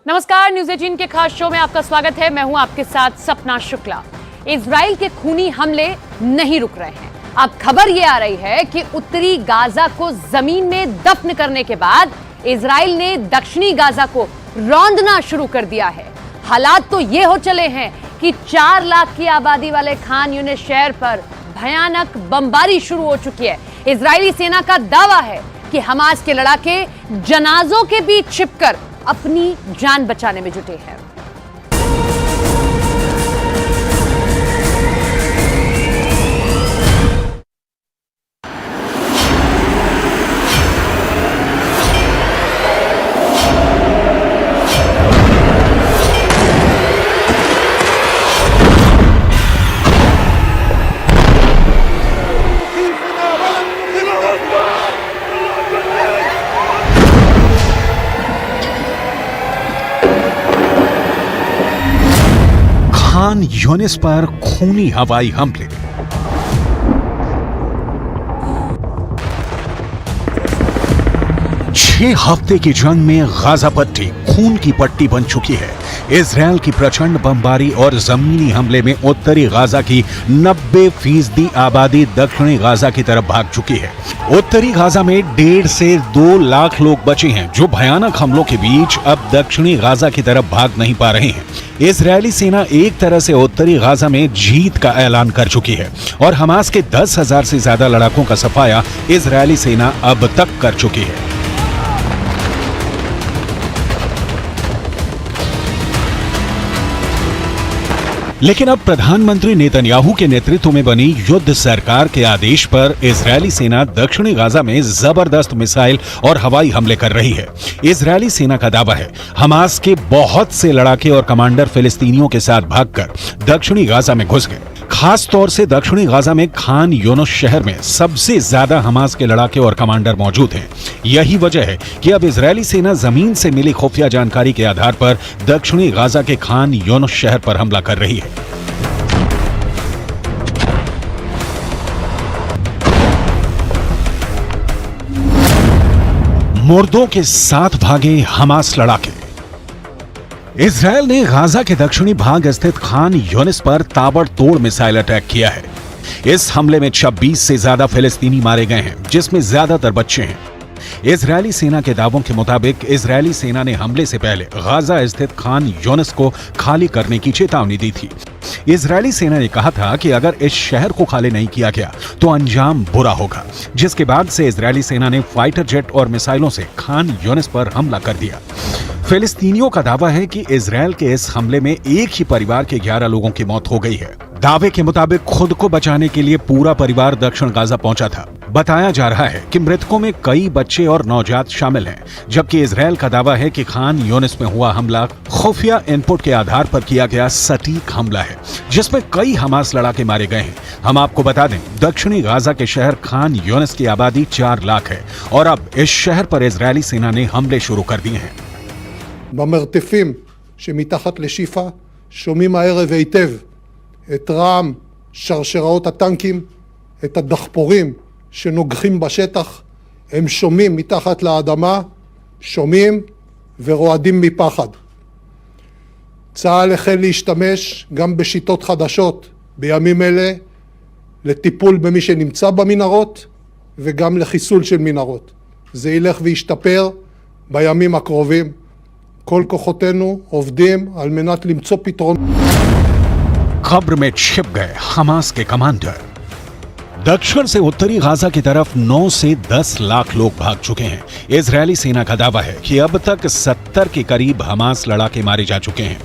नमस्कार, न्यूज़ 18 के खास शो में आपका स्वागत है। मैं हूं आपके साथ सपना शुक्ला। इजराइल के खूनी हमले नहीं रुक रहे हैं। अब खबर यह आ रही है कि उत्तरी गाजा को जमीन में दफन करने के बाद इजराइल ने दक्षिणी गाजा को रौंदना शुरू कर दिया है। हालात तो ये हो चले हैं कि 4 लाख की आबादी वाले खान यूनिस शहर पर भयानक बमबारी शुरू हो चुकी है। इजरायली सेना का दावा है कि हमास के लड़ाके जनाजों के बीच छिपकर अपनी जान बचाने में जुटे हैं। खान यूनिस पर खूनी हवाई हमले। छह हफ्ते की जंग में गाजा पट्टी खून की पट्टी बन चुकी है। इजराइल की प्रचंड बमबारी और जमीनी हमले में उत्तरी गाजा की 90% आबादी दक्षिणी गाजा की तरफ भाग चुकी है। उत्तरी गाजा में 1.5 से 2 लाख लोग बचे हैं, जो भयानक हमलों के बीच अब दक्षिणी गाजा की तरफ भाग नहीं पा रहे हैं। इजरायली सेना एक तरह से उत्तरी गाजा में जीत का ऐलान कर चुकी है और हमास के 10,000 से ज्यादा लड़ाकों का सफाया इजरायली सेना अब तक कर चुकी है। लेकिन अब प्रधानमंत्री नेतन्याहू के नेतृत्व में बनी युद्ध सरकार के आदेश पर इजरायली सेना दक्षिणी गाजा में जबरदस्त मिसाइल और हवाई हमले कर रही है। इजरायली सेना का दावा है हमास के बहुत से लड़ाके और कमांडर फिलिस्तीनियों के साथ भागकर दक्षिणी गाजा में घुस गए। खास तौर से दक्षिणी गाजा में खान यूनिस शहर में सबसे ज्यादा हमास के लड़ाके और कमांडर मौजूद हैं। यही वजह है कि अब इजरायली सेना जमीन से मिली खुफिया जानकारी के आधार पर दक्षिणी गाजा के खान यूनिस शहर पर हमला कर रही है। मुर्दों के साथ भागे हमास लड़ाके। इजरायल ने गाजा के दक्षिणी भाग स्थित खान यूनिस पर ताबड़तोड़ मिसाइल अटैक किया है। इस हमले में 26 से ज्यादा फिलिस्तीनी मारे गए हैं, जिसमें ज्यादातर बच्चे हैं। इजरायली सेना के दावों के मुताबिक इजरायली सेना ने हमले से पहले गाजा स्थित खान यूनिस को खाली करने की चेतावनी दी थी। इजरायली सेना ने कहा था कि अगर इस शहर को खाली नहीं किया गया तो अंजाम बुरा होगा, जिसके बाद से इजरायली सेना ने फाइटर जेट और मिसाइलों से खान यूनिस पर हमला कर दिया। फिलिस्तीनियों का दावा है कि इजरायल के इस हमले में एक ही परिवार के 11 लोगों की मौत हो गई है। दावे के मुताबिक खुद को बचाने के लिए पूरा परिवार दक्षिण गाजा पहुंचा था। बताया जा रहा है कि मृतकों में कई बच्चे और नवजात शामिल हैं, जबकि इजरायल का दावा है कि खान यूनिस में हुआ हमला खुफिया इनपुट के आधार पर किया गया सटीक हमला है, जिसमें कई हमास लड़ाके मारे गए हैं। हम आपको बता दें, दक्षिणी गाजा के शहर खान यूनिस की आबादी 4 लाख है और अब इस शहर पर इजरायली सेना ने हमले शुरू कर दिए हैं। במרתפים שמתחת לשיפה שומעים הערב היטב את רעם שרשראות הטנקים, את הדחפורים שנוגחים בשטח. הם שומעים מתחת לאדמה, שומעים ורועדים מפחד. צה"ל החל להשתמש גם בשיטות חדשות בימים אלה לטיפול במי שנמצא במנהרות וגם לחיסול של מנהרות. זה ילך וישתפר בימים הקרובים. כל כוחותינו עובדים על מנת למצוא פתרון. कब्र में छिप गए हमास के कमांडर। दक्षिण से उत्तरी गाजा की तरफ 9 से 10 लाख लोग भाग चुके हैं। इजरायली सेना का दावा है कि अब तक 70 के करीब हमास लड़ाके मारे जा चुके हैं।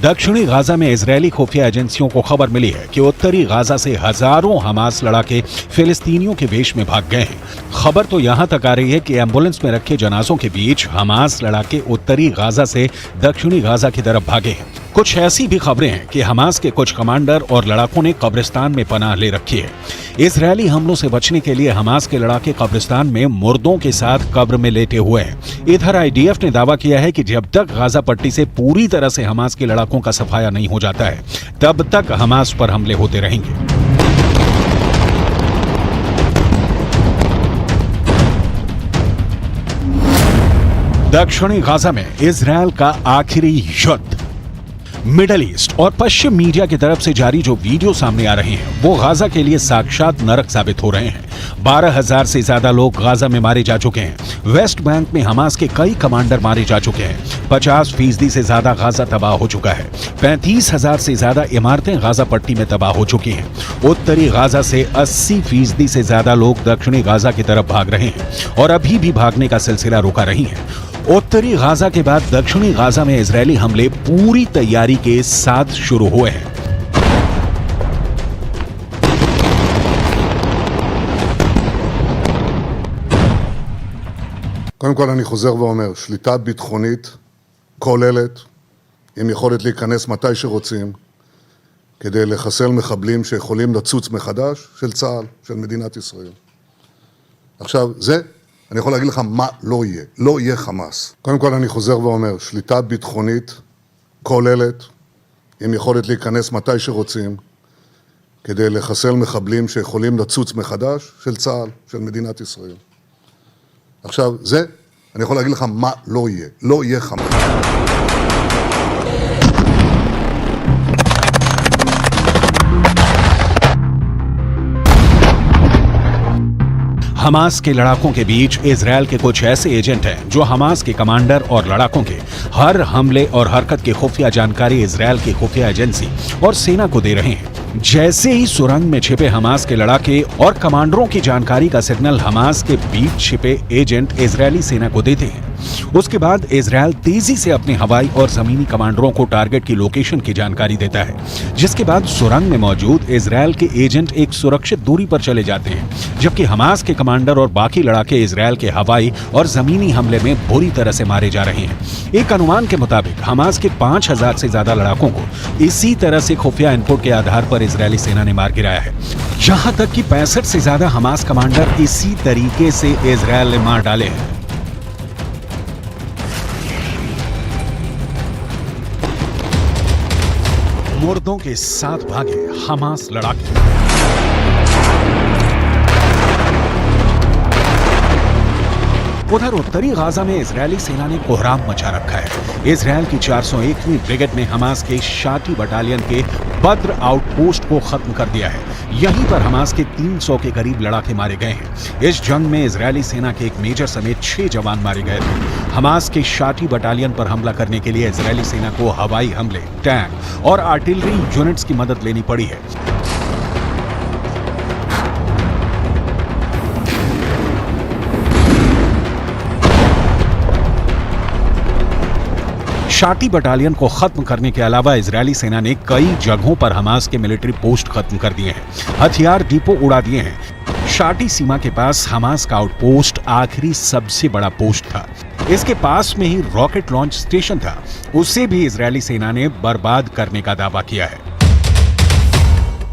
दक्षिणी गाजा में इजरायली खुफिया एजेंसियों को खबर मिली है कि उत्तरी गाजा से हजारों हमास लड़ाके फिलिस्तीनियों के वेश में भाग गए हैं। खबर तो यहां तक आ रही है कि एम्बुलेंस में रखे जनाजों के बीच हमास लड़ाके उत्तरी गाजा से दक्षिणी गाजा की तरफ भागे हैं। कुछ ऐसी भी खबरें हैं कि हमास के कुछ कमांडर और लड़ाकों ने कब्रिस्तान में पनाह ले रखी है। इजरायली हमलों से बचने के लिए हमास के लड़ाके कब्रिस्तान में मुर्दों के साथ कब्र में लेटे हुए हैं। इधर आईडीएफ ने दावा किया है कि जब तक गाजा पट्टी से पूरी तरह से हमास के लड़ाकों का सफाया नहीं हो जाता है, तब तक हमास पर हमले होते रहेंगे। दक्षिणी गाजा में इजरायल का आखिरी युद्ध। मिडल ईस्ट और पश्चिम मीडिया की तरफ से जारी जो वीडियो सामने आ रहे हैं वो गाजा के लिए साक्षात नरक साबित हो रहे हैं। 12,000 से ज्यादा लोग गाजा में मारे जा चुके हैं। वेस्ट बैंक में हमास के कई कमांडर मारे जा चुके हैं। 50% से ज्यादा गाजा तबाह हो चुका है। 35,000 से ज्यादा इमारतें गाजा पट्टी में तबाह हो चुकी हैं। उत्तरी गाजा से 80% से ज्यादा लोग दक्षिणी गाजा की तरफ भाग रहे हैं और अभी भी भागने का सिलसिला रुका नहीं है। उत्तरी गाजा के बाद दक्षिणी गाजा में इजरायली हमले पूरी तैयारी के साथ शुरू हुए हैं। קודם כל אני חוזר ואומר, שליטה ביטחונית כוללת, עם יכולת להיכנס מתי שרוצים, כדי לחסל מחבלים שיכולים לצוץ מחדש, של צה"ל, של מדינת ישראל. עכשיו, זה, אני יכול להגיד לך מה לא יהיה. לא יהיה חמאס. קודם כל אני חוזר ואומר, שליטה ביטחונית כוללת, עם יכולת להיכנס מתי שרוצים, כדי לחסל מחבלים שיכולים לצוץ מחדש, של צה"ל, של מדינת ישראל. עכשיו, זה, אני יכול להגיד לך מה לא יהיה. לא יהיה חמאס. हमास के लड़ाकों के बीच इजरायल के कुछ ऐसे एजेंट हैं जो हमास के कमांडर और लड़ाकों के हर हमले और हरकत की खुफिया जानकारी इजरायल की खुफिया एजेंसी और सेना को दे रहे हैं। जैसे ही सुरंग में छिपे हमास के लड़ाके और कमांडरों की जानकारी का सिग्नल हमास के बीच छिपे एजेंट इजरायली सेना को देते हैं, उसके बाद इजरायल तेजी से अपने हवाई और जमीनी कमांडरों को टारगेट की लोकेशन की जानकारी देता है, जिसके बाद सुरंग में मौजूद इजरायल के एजेंट एक सुरक्षित दूरी पर चले जाते हैं, जबकि हमास के कमांडर और बाकी लड़ाके इजरायल के हवाई और जमीनी हमले में बुरी तरह से मारे जा रहे हैं। एक अनुमान के मुताबिक हमास के 5,000 से ज्यादा लड़ाकों को इसी तरह से खुफिया इनपुट के आधार पर इजरायली सेना ने मार गिराया है। यहां तक कि 65 से ज्यादा हमास कमांडर इसी तरीके से इजरायल ने मार डाले हैं। मुर्दों के साथ भागे हमास लड़ाके। उधर उत्तरी गाजा में इजरायली सेना ने कोहराम मचा रखा है। इजरायल की 401वीं ब्रिगेड ने हमास के शाटी बटालियन के बद्र आउटपोस्ट को खत्म कर दिया है। यहीं पर हमास के 300 के करीब लड़ाके मारे गए हैं। इस जंग में इजरायली सेना के एक मेजर समेत 6 जवान मारे गए थे। हमास के शाटी बटालियन पर हमला करने के लिए इजरायली सेना को हवाई हमले, टैंक और आर्टिलरी यूनिट्स की मदद लेनी पड़ी है। शाटी बटालियन को खत्म करने के अलावा इजरायली सेना ने कई जगहों पर हमास के मिलिट्री पोस्ट खत्म कर दिए हैं, हथियार डिपो उड़ा दिए हैं। शाटी सीमा के पास हमास का आउटपोस्ट आखिरी सबसे बड़ा पोस्ट था। इसके पास में ही रॉकेट लॉन्च स्टेशन था, उसे भी इजरायली सेना ने बर्बाद करने का दावा किया है।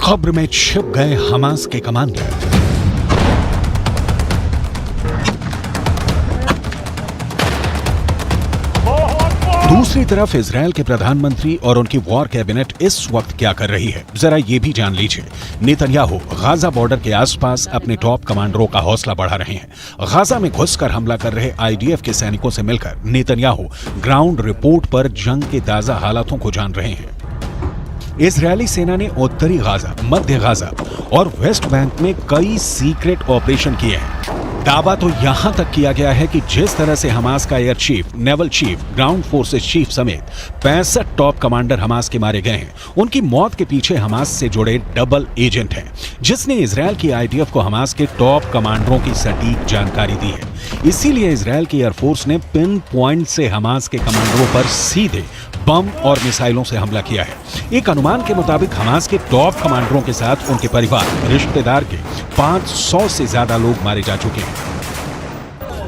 कब्र में छिप गए हमास के कमांडर। दूसरी तरफ इजरायल के प्रधानमंत्री और उनकी वॉर कैबिनेट इस वक्त क्या कर रही है, जरा ये भी जान लीजिए। नेतन्याहू गाजा बॉर्डर के आसपास अपने टॉप कमांडरों का हौसला बढ़ा रहे हैं। गाजा में घुसकर हमला कर रहे आईडीएफ के सैनिकों से मिलकर नेतन्याहू ग्राउंड रिपोर्ट पर जंग के ताजा हालातों को जान रहे हैं। इजरायली सेना ने उत्तरी गाजा, मध्य गाजा और वेस्ट बैंक में कई सीक्रेट ऑपरेशन किए हैं। दावा तो यहां तक किया गया है कि जिस तरह से हमास का air chief, naval chief, ground forces chief समेत 65 टॉप कमांडर हमास के मारे गए हैं, उनकी मौत के पीछे हमास से जुड़े डबल एजेंट हैं, जिसने इजरायल की आईडीएफ को हमास के टॉप कमांडरों की सटीक जानकारी दी है। इसीलिए इजरायल की एयरफोर्स ने पिन पॉइंट से हमास के कमांडरों पर सीधे बम और मिसाइलों से हमला किया है। एक अनुमान के मुताबिक हमास के टॉप कमांडरों के साथ उनके परिवार, रिश्तेदार के 500 से ज्यादा लोग मारे जा चुके हैं।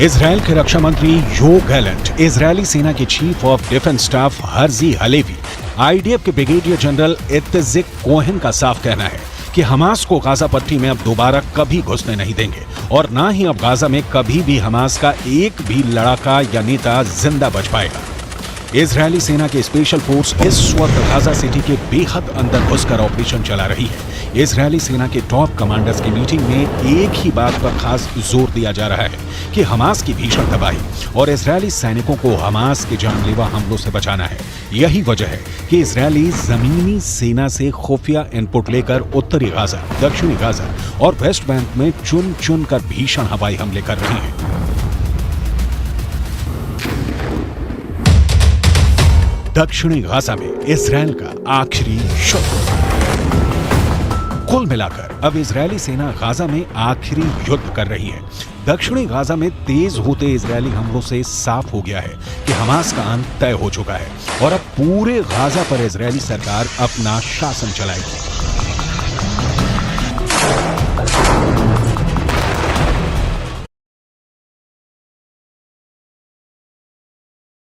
इजराइल के रक्षा मंत्री योव गैलेंट, इजरायली सेना के chief of defence staff Herzi Halevi, IDF के ब्रिगेडियर जनरल इत्जिक कोहेन का साफ कहना है कि हमास को गाजा पट्टी में अब दोबारा कभी घुसने नहीं देंगे और ना ही अब गाजा में कभी भी हमास का एक भी लड़ाका या नेता जिंदा बच पाएगा। इजरायली सेना के स्पेशल फोर्स इस वक्त गाजा सिटी के बेहद अंदर घुसकर ऑपरेशन चला रही है। इजरायली सेना के टॉप कमांडर्स की मीटिंग में एक ही बात पर खास जोर दिया जा रहा है कि हमास की भीषण तबाही और इजरायली सैनिकों को हमास के जानलेवा हमलों से बचाना है। यही वजह है कि इजरायली जमीनी सेना से खुफिया इनपुट लेकर उत्तरी गाजा, दक्षिणी गाजा और वेस्ट बैंक में चुन चुन कर भीषण हवाई हमले कर रहे हैं। दक्षिणी गाजा में इजरायल का आखिरी युद्ध। कुल मिलाकर अब इजरायली सेना गाजा में आखिरी युद्ध कर रही है। दक्षिणी गाजा में तेज होते इजरायली हमलों से साफ हो गया है कि हमास का अंत तय हो चुका है और अब पूरे गाजा पर इजरायली सरकार अपना शासन चलाएगी।